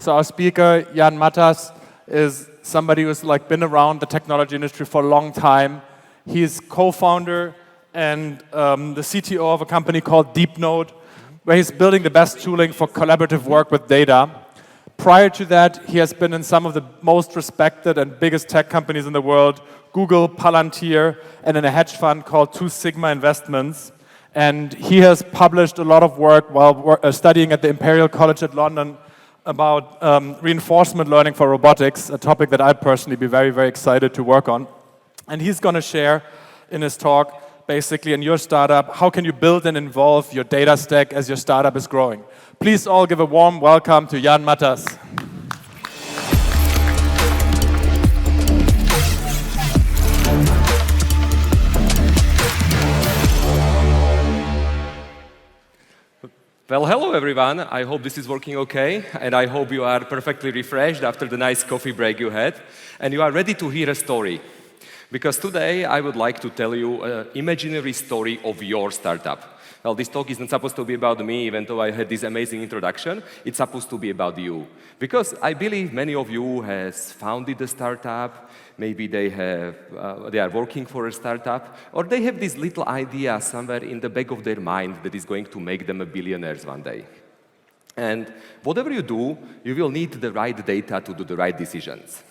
So our speaker, Jan Matas, is somebody who's been around the technology industry for a long time. He's co-founder and the CTO of a company called Deepnote, where he's building the best tooling for collaborative work with data. Prior to that, he has been in some of the most respected and biggest tech companies in the world, Google, Palantir, and in a hedge fund called Two Sigma Investments. And he has published a lot of work while studying at the Imperial College at London about reinforcement learning for robotics, a topic that I'd personally be very, very excited to work on. And he's going to share in his talk, basically, in your startup, how can you build and involve your data stack as your startup is growing. Please all give a warm welcome to Jan Matas. Well, hello everyone. I hope this is working okay, and I hope you are perfectly refreshed after the nice coffee break you had, and you are ready to hear a story. Because today I would like to tell you an imaginary story of your startup. Well, this talk isn't supposed to be about me, even though I had this amazing introduction. It's supposed to be about you. Because I believe many of you has founded a startup, maybe they are working for a startup, or they have this little idea somewhere in the back of their mind that is going to make them a billionaires one day. And whatever you do, you will need the right data to do the right decisions.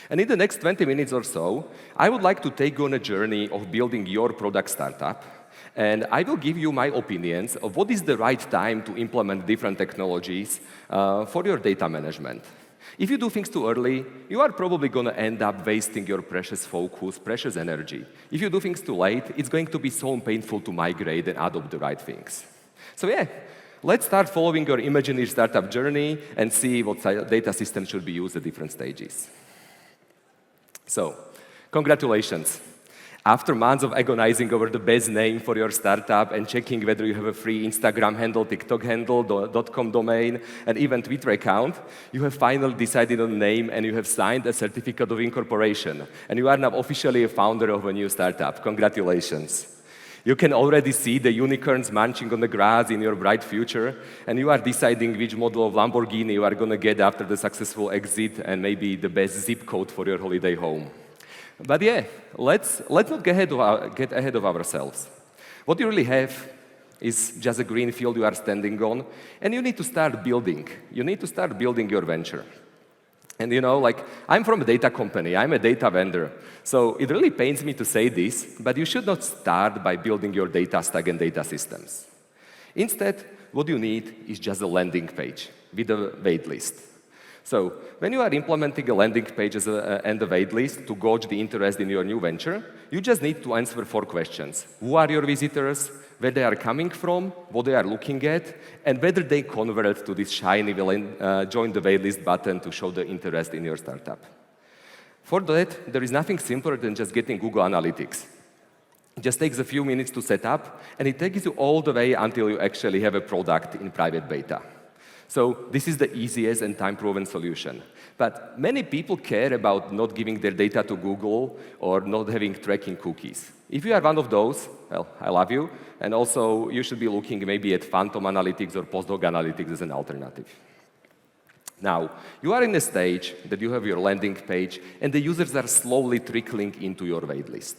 And in the next 20 minutes or so, I would like to take you on a journey of building your product startup. And I will give you my opinions of what is the right time to implement different technologies for your data management. If you do things too early, you are probably going to end up wasting your precious focus, precious energy. If you do things too late, it's going to be so painful to migrate and adopt the right things. So yeah, let's start following your imaginary startup journey and see what data systems should be used at different stages. So, congratulations. After months of agonizing over the best name for your startup and checking whether you have a free Instagram handle, TikTok handle, .com domain, and even Twitter account, you have finally decided on a name and you have signed a certificate of incorporation. And you are now officially a founder of a new startup. Congratulations. You can already see the unicorns munching on the grass in your bright future, and you are deciding which model of Lamborghini you are going to get after the successful exit and maybe the best zip code for your holiday home. But yeah, let's not get ahead of ourselves. What you really have is just a green field you are standing on, and you need to start building. You need to start building your venture. And I'm from a data company, I'm a data vendor. So it really pains me to say this, but you should not start by building your data stack and data systems. Instead, what you need is just a landing page with a wait list. So when you are implementing a landing page and a wait list to gauge the interest in your new venture, you just need to answer 4 questions. Who are your visitors? Where they are coming from? What they are looking at? And whether they convert to this shiny join the wait list button to show the interest in your startup. For that, there is nothing simpler than just getting Google Analytics. It just takes a few minutes to set up, and it takes you all the way until you actually have a product in private beta. So this is the easiest and time-proven solution. But many people care about not giving their data to Google or not having tracking cookies. If you are one of those, well, I love you. And also, you should be looking maybe at Phantom Analytics or Postdoc Analytics as an alternative. Now, you are in a stage that you have your landing page, and the users are slowly trickling into your waitlist.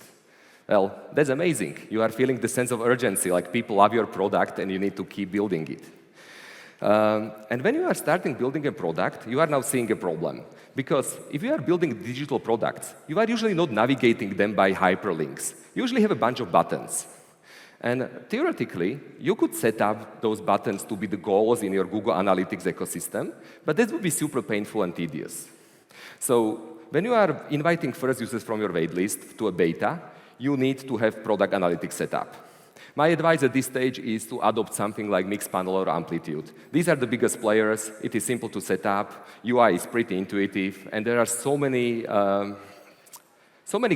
Well, that's amazing. You are feeling the sense of urgency, like people love your product, and you need to keep building it. And when you are starting building a product, you are now seeing a problem. Because if you are building digital products, you are usually not navigating them by hyperlinks. You usually have a bunch of buttons. And theoretically, you could set up those buttons to be the goals in your Google Analytics ecosystem, but that would be super painful and tedious. So when you are inviting first users from your waitlist to a beta, you need to have product analytics set up. My advice at this stage is to adopt something like Mixpanel or Amplitude. These are the biggest players. It is simple to set up. UI is pretty intuitive, and there are so many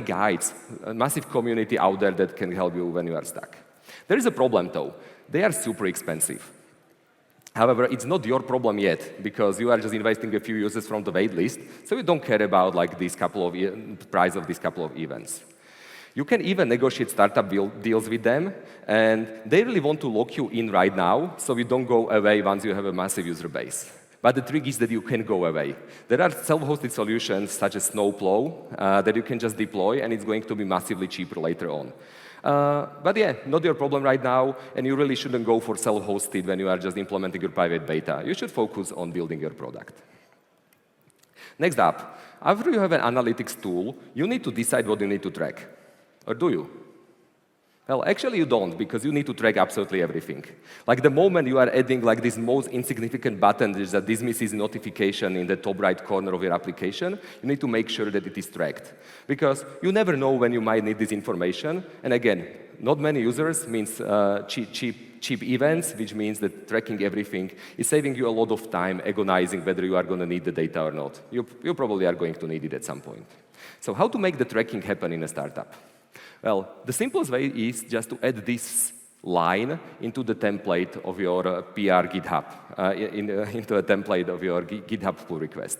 guides, a massive community out there that can help you when you are stuck. There is a problem, though. They are super expensive. However, it's not your problem yet, because you are just inviting a few users from the wait list, so you don't care about the price of these couple of events. You can even negotiate startup deals with them, and they really want to lock you in right now, so you don't go away once you have a massive user base. But the trick is that you can go away. There are self-hosted solutions such as Snowplow that you can just deploy, and it's going to be massively cheaper later on. But yeah, not your problem right now, and you really shouldn't go for self-hosted when you are just implementing your private beta. You should focus on building your product. Next up, after you have an analytics tool, you need to decide what you need to track. Or do you? Well, actually you don't, because you need to track absolutely everything. Like the moment you are adding like this most insignificant button that dismisses notification in the top right corner of your application, you need to make sure that it is tracked. Because you never know when you might need this information. And again, not many users means cheap events, which means that tracking everything is saving you a lot of time agonizing whether you are going to need the data or not. You probably are going to need it at some point. So how to make the tracking happen in a startup? Well, the simplest way is just to add this line into the template of your PR GitHub, into a template of your GitHub pull request.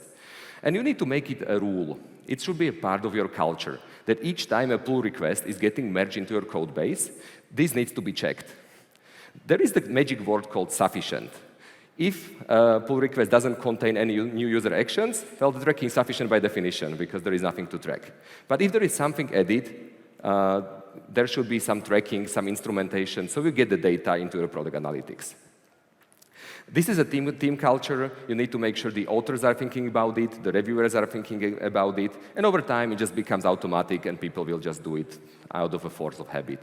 And you need to make it a rule. It should be a part of your culture, that each time a pull request is getting merged into your code base, this needs to be checked. There is the magic word called sufficient. If a pull request doesn't contain any new user actions, well, the tracking is sufficient by definition, because there is nothing to track. But if there is something added, there should be some tracking, some instrumentation, so you get the data into your product analytics. This is a team culture. You need to make sure the authors are thinking about it, the reviewers are thinking about it, and over time it just becomes automatic and people will just do it out of a force of habit.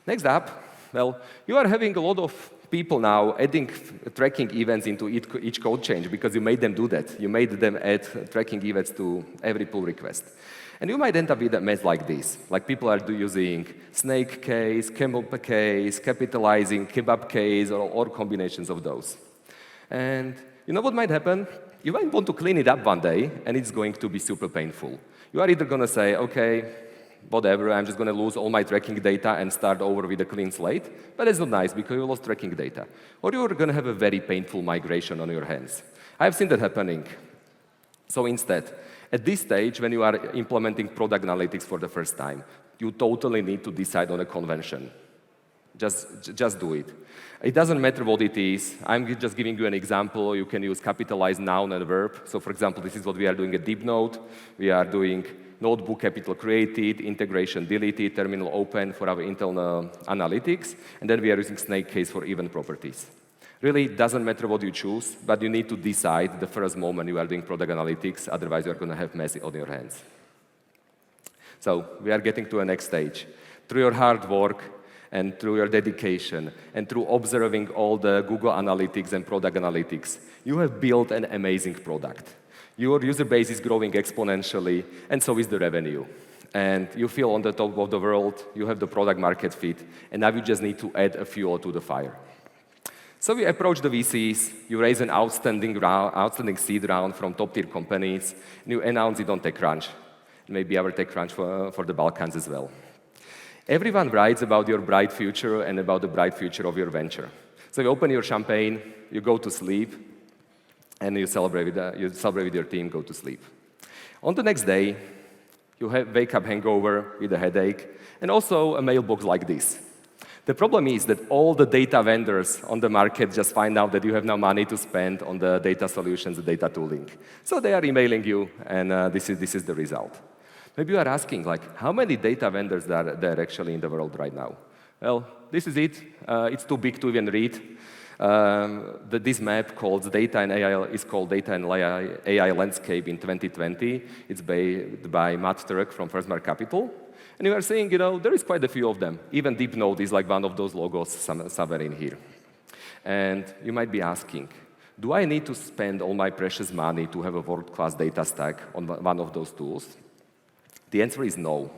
Next up, well, you are having a lot of people now adding tracking events into each code change because you made them do that. You made them add tracking events to every pull request. And you might end up with a mess like this. Like people are using snake case, camel case, capitalizing kebab case, or combinations of those. And you know what might happen? You might want to clean it up one day, and it's going to be super painful. You are either going to say, okay, whatever, I'm just going to lose all my tracking data and start over with a clean slate. But it's not nice because you lost tracking data. Or you're going to have a very painful migration on your hands. I've seen that happening. So instead, at this stage, when you are implementing product analytics for the first time, you totally need to decide on a convention. Just do it. It doesn't matter what it is. I'm just giving you an example. You can use capitalized noun and verb. So for example, this is what we are doing at Deepnote. We are doing notebook capital created, integration deleted, terminal open for our internal analytics, and then we are using snake case for event properties. Really, it doesn't matter what you choose, but you need to decide the first moment you are doing product analytics, otherwise you're going to have mess on your hands. So we are getting to the next stage. Through your hard work and through your dedication and through observing all the Google Analytics and product analytics, you have built an amazing product. Your user base is growing exponentially, and so is the revenue. And you feel on the top of the world, you have the product market fit, and now you just need to add a fuel to the fire. So we approach the VCs, you raise an outstanding seed round from top-tier companies, and you announce it on TechCrunch, maybe our TechCrunch for the Balkans as well. Everyone writes about your bright future and about the bright future of your venture. So you open your champagne, you go to sleep, and you celebrate with your team, go to sleep. On the next day, you wake up hangover with a headache, and also a mailbox like this. The problem is that all the data vendors on the market just find out that you have no money to spend on the data solutions, the data tooling. So they are emailing you, and this is the result. Maybe you are asking, like, how many data vendors are there actually in the world right now? Well, this is it. It's too big to even read. This map called Data and AI is called Data and AI Landscape in 2020. It's by Matt Turk from Firstmark Capital. And you are saying, there is quite a few of them. Even Deepnote is like one of those logos somewhere in here. And you might be asking, do I need to spend all my precious money to have a world-class data stack on one of those tools? The answer is no.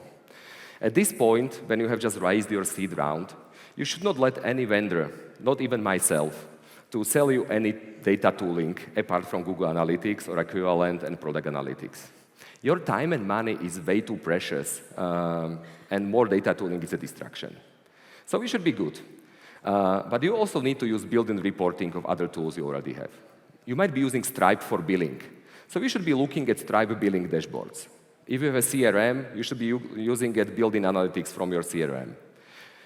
At this point, when you have just raised your seed round, you should not let any vendor, not even myself, to sell you any data tooling apart from Google Analytics or equivalent and product analytics. Your time and money is way too precious, and more data tooling is a distraction. So we should be good. But you also need to use built-in reporting of other tools you already have. You might be using Stripe for billing. So we should be looking at Stripe billing dashboards. If you have a CRM, you should be using built-in analytics from your CRM.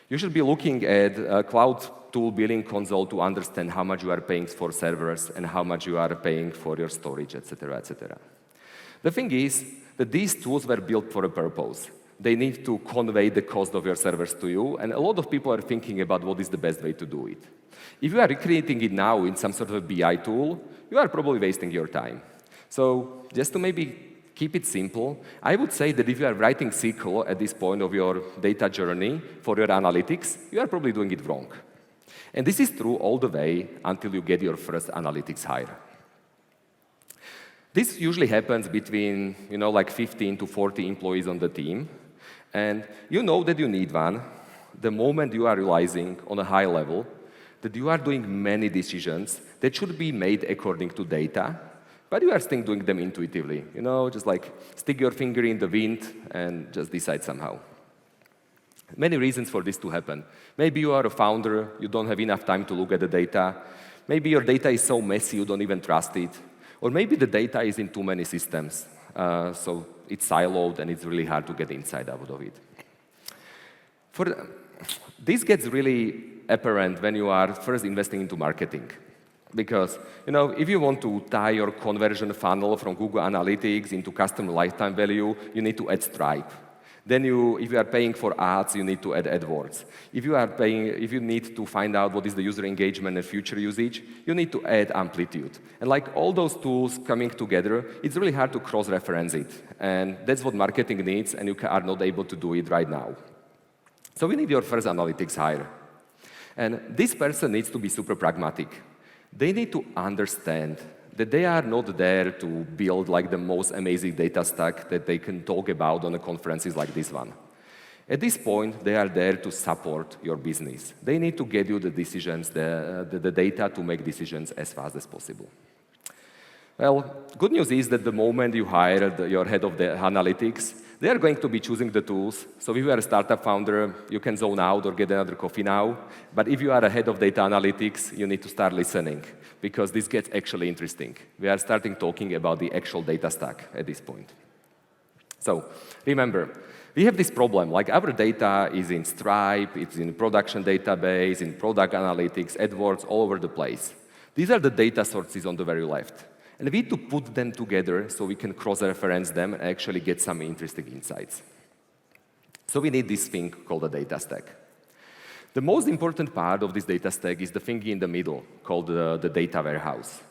You should be looking at a cloud tool billing console to understand how much you are paying for servers and how much you are paying for your storage, etc., etc. The thing is that these tools were built for a purpose. They need to convey the cost of your servers to you, and a lot of people are thinking about what is the best way to do it. If you are recreating it now in some sort of a BI tool, you are probably wasting your time. So just to maybe keep it simple, I would say that if you are writing SQL at this point of your data journey for your analytics, you are probably doing it wrong. And this is true all the way until you get your first analytics hire. This usually happens between, like 15 to 40 employees on the team. And you know that you need one the moment you are realizing on a high level that you are doing many decisions that should be made according to data, but you are still doing them intuitively. Just like stick your finger in the wind and just decide somehow. Many reasons for this to happen. Maybe you are a founder, you don't have enough time to look at the data. Maybe your data is so messy you don't even trust it. Or maybe the data is in too many systems, so it's siloed and it's really hard to get insight out of it. This gets really apparent when you are first investing into marketing. Because if you want to tie your conversion funnel from Google Analytics into customer lifetime value, you need to add Stripe. Then if you are paying for ads, you need to add AdWords. If you need to find out what is the user engagement and future usage, you need to add Amplitude. And like all those tools coming together, it's really hard to cross-reference it. And that's what marketing needs, and you are not able to do it right now. So we need your first analytics hire. And this person needs to be super pragmatic. They need to understand that they are not there to build like the most amazing data stack that they can talk about on a conferences like this one. At this point, they are there to support your business. They need to get you the decisions, the data to make decisions as fast as possible. Well, good news is that the moment you hire your head of the analytics, they are going to be choosing the tools. So if you are a startup founder, you can zone out or get another coffee now. But if you are a head of data analytics, you need to start listening, because this gets actually interesting. We are starting talking about the actual data stack at this point. So remember, we have this problem, like our data is in Stripe, it's in production database, in product analytics, AdWords, all over the place. These are the data sources on the very left. And we need to put them together so we can cross-reference them and actually get some interesting insights. So we need this thing called a data stack. The most important part of this data stack is the thing in the middle called the data warehouse.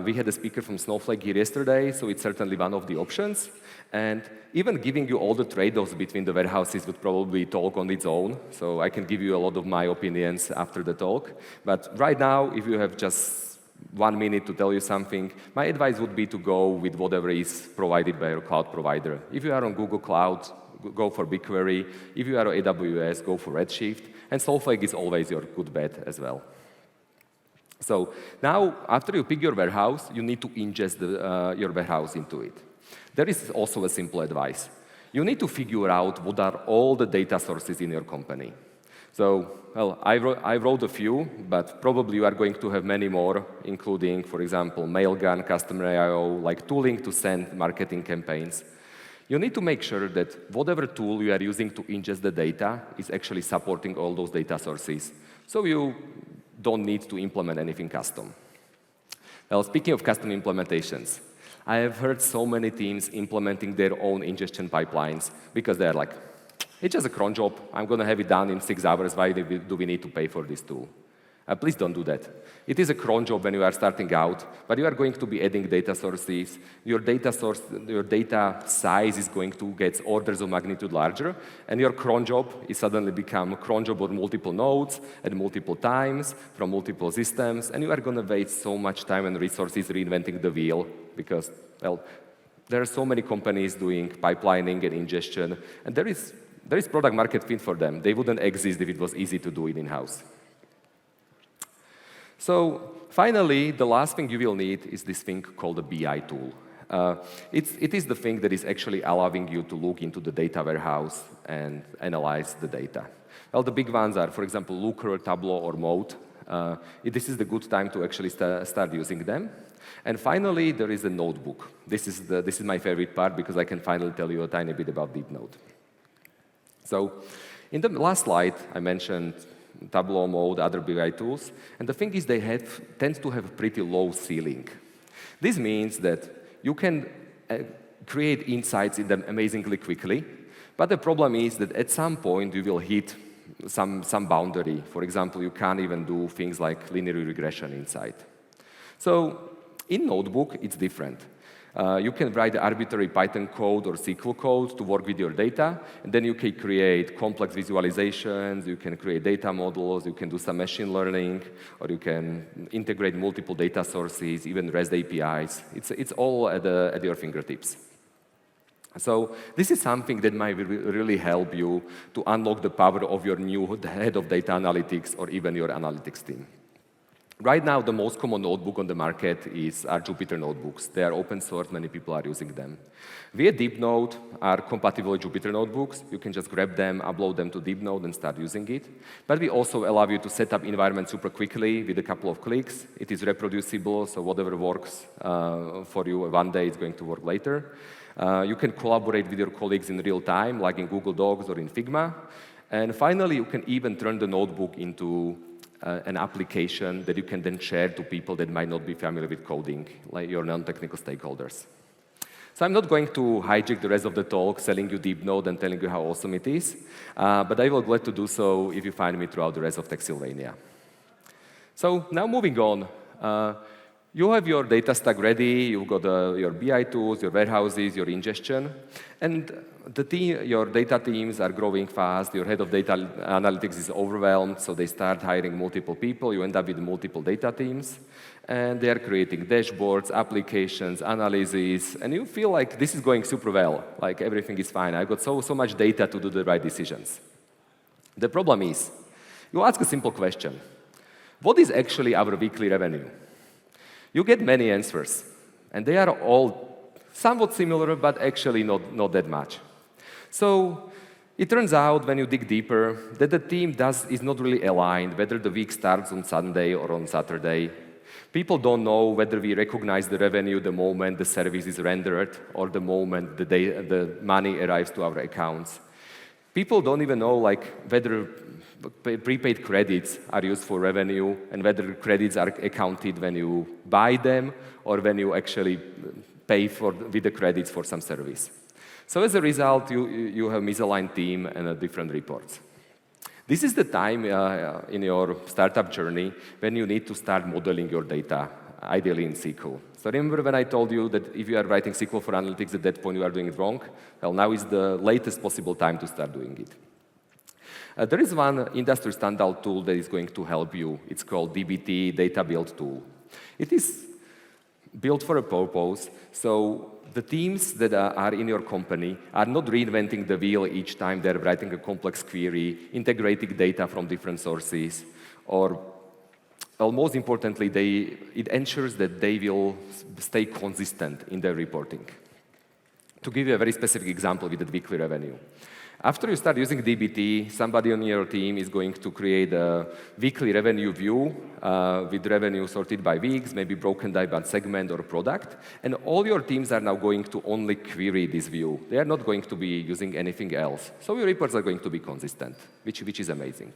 We had a speaker from Snowflake here yesterday, so it's certainly one of the options. And even giving you all the trade-offs between the warehouses would probably talk on its own. So I can give you a lot of my opinions after the talk. But right now, if you have just 1 minute to tell you something, my advice would be to go with whatever is provided by your cloud provider. If you are on Google Cloud, go for BigQuery. If you are on AWS, go for Redshift. And Snowflake is always your good bet as well. So now, after you pick your warehouse, you need to ingest your warehouse into it. There is also a simple advice. You need to figure out what are all the data sources in your company. So, well, I wrote a few, but probably you are going to have many more, including, for example, Mailgun, Customer IO, like tooling to send marketing campaigns. You need to make sure that whatever tool you are using to ingest the data is actually supporting all those data sources. So you don't need to implement anything custom. Well, speaking of custom implementations, I have heard so many teams implementing their own ingestion pipelines because they're like, it's just a cron job. I'm going to have it done in 6 hours. Why do we need to pay for this tool? Please don't do that. It is a cron job when you are starting out, but you are going to be adding data sources. Your data size is going to get orders of magnitude larger, and your cron job is suddenly become a cron job on multiple nodes at multiple times from multiple systems, and you are going to waste so much time and resources reinventing the wheel because, well, there are so many companies doing pipelining and ingestion, and there is product market fit for them. They wouldn't exist if it was easy to do it in-house. So finally, the last thing you will need is this thing called a BI tool. It is the thing that is actually allowing you to look into the data warehouse and analyze the data. Well, the big ones are, for example, Looker, Tableau, or Moat. This is the good time to actually start using them. And finally, there is a notebook. This is my favorite part because I can finally tell you a tiny bit about Deepnote. So In the last slide, I mentioned Tableau mode, other BI tools, and the thing is they tend to have a pretty low ceiling. This means that you can create insights in them amazingly quickly, but the problem is that at some point you will hit some boundary. For example, you can't even do things like linear regression inside. So in Notebook, it's different. You can write arbitrary Python code or SQL code to work with your data, and then you can create complex visualizations, you can create data models, you can do some machine learning, or you can integrate multiple data sources, even REST APIs. It's all at your fingertips. So this is something that might really help you to unlock the power of your new head of data analytics or even your analytics team. Right now, the most common notebook on the market are Jupyter notebooks. They are open source, many people are using them. We at Deepnote are compatible with Jupyter notebooks. You can just grab them, upload them to Deepnote, and start using it. But we also allow you to set up environments super quickly with a couple of clicks. It is reproducible, so whatever works for you one day is going to work later. You can collaborate with your colleagues in real time, like in Google Docs or in Figma. And finally, you can even turn the notebook into an application that you can then share to people that might not be familiar with coding, like your non-technical stakeholders. So I'm not going to hijack the rest of the talk, selling you Deepnote and telling you how awesome it is, but I will be glad to do so if you find me throughout the rest of Texylvania. So now moving on. You have your data stack ready, you've got your BI tools, your warehouses, your ingestion, and your data teams are growing fast, your head of data analytics is overwhelmed, so they start hiring multiple people, you end up with multiple data teams, and they are creating dashboards, applications, analyses, and you feel like this is going super well, like everything is fine, I've got so much data to do the right decisions. The problem is, you ask a simple question, what is actually our weekly revenue? You get many answers, and they are all somewhat similar, but actually not that much. So it turns out, when you dig deeper, that the team is not really aligned, whether the week starts on Sunday or on Saturday. People don't know whether we recognize the revenue the moment the service is rendered or the moment the money arrives to our accounts. People don't even know whether prepaid credits are used for revenue and whether credits are accounted when you buy them or when you actually pay with the credits for some service. So as a result, you have misaligned team and different reports. This is the time in your startup journey when you need to start modeling your data, ideally in SQL. So remember when I told you that if you are writing SQL for analytics, at that point you are doing it wrong? Well, now is the latest possible time to start doing it. There is one industry standard tool that is going to help you. It's called dbt, Data Build Tool. It is built for a purpose, so the teams that are in your company are not reinventing the wheel each time they're writing a complex query, integrating data from different sources, or most importantly, it ensures that they will stay consistent in their reporting. To give you a very specific example with the weekly revenue. After you start using dbt, somebody on your team is going to create a weekly revenue view with revenue sorted by weeks, maybe broken down by segment or product, and all your teams are now going to only query this view. They are not going to be using anything else. So your reports are going to be consistent, which is amazing.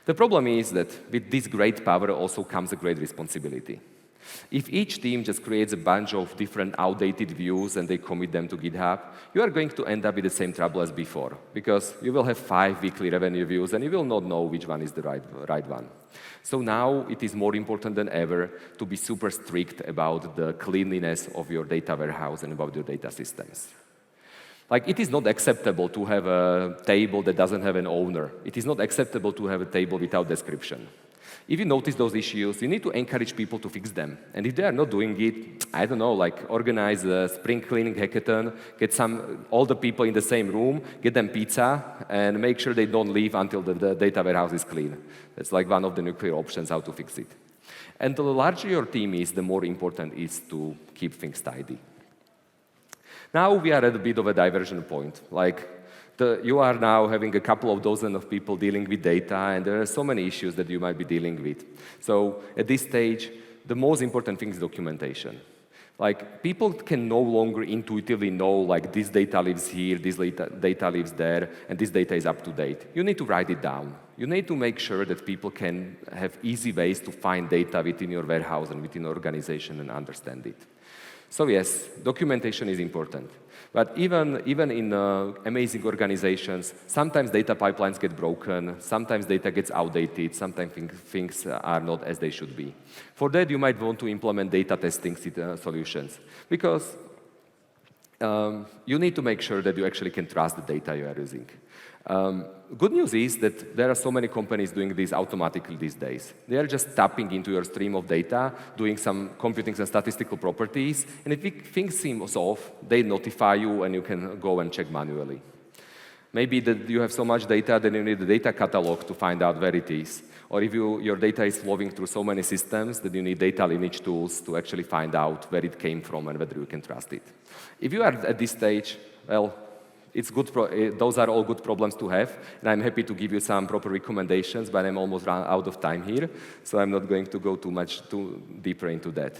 The problem is that with this great power also comes a great responsibility. If each team just creates a bunch of different outdated views and they commit them to GitHub, you are going to end up with the same trouble as before, because you will have 5 weekly revenue views and you will not know which one is the right one. So now it is more important than ever to be super strict about the cleanliness of your data warehouse and about your data systems. It is not acceptable to have a table that doesn't have an owner. It is not acceptable to have a table without description. If you notice those issues, you need to encourage people to fix them. And if they are not doing it, I don't know, organize a spring cleaning hackathon, get all the people in the same room, get them pizza, and make sure they don't leave until the data warehouse is clean. That's one of the nuclear options how to fix it. And the larger your team is, the more important it is to keep things tidy. Now we are at a bit of a diversion point. You are now having a couple of dozen of people dealing with data, and there are so many issues that you might be dealing with. So at this stage, the most important thing is documentation. Like, people can no longer intuitively know, like, this data lives here, this data lives there, and this data is up to date. You need to write it down. You need to make sure that people can have easy ways to find data within your warehouse and within your organization and understand it. So yes, documentation is important. But even in amazing organizations, sometimes data pipelines get broken, sometimes data gets outdated, sometimes things are not as they should be. For that, you might want to implement data testing solutions, because you need to make sure that you actually can trust the data you are using. Good news is that there are so many companies doing this automatically these days. They are just tapping into your stream of data, doing some computing some statistical properties, and if things seem off, they notify you and you can go and check manually. Maybe that you have so much data that you need a data catalog to find out where it is. Or if your data is flowing through so many systems that you need data lineage tools to actually find out where it came from and whether you can trust it. If you are at this stage, well, it's good. Those are all good problems to have, and I'm happy to give you some proper recommendations, but I'm almost run out of time here, so I'm not going to go too deeper into that.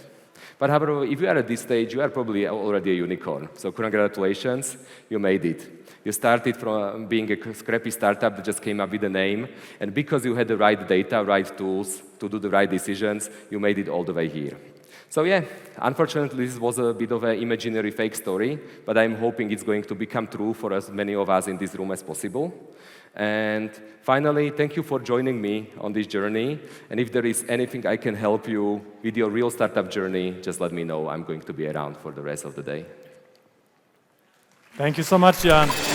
But however, if you are at this stage, you are probably already a unicorn. So congratulations, you made it. You started from being a scrappy startup that just came up with a name, and because you had the right data, right tools to do the right decisions, you made it all the way here. So yeah, unfortunately, this was a bit of an imaginary fake story, but I'm hoping it's going to become true for as many of us in this room as possible. And finally, thank you for joining me on this journey. And if there is anything I can help you with your real startup journey, just let me know. I'm going to be around for the rest of the day. Thank you so much, Jan.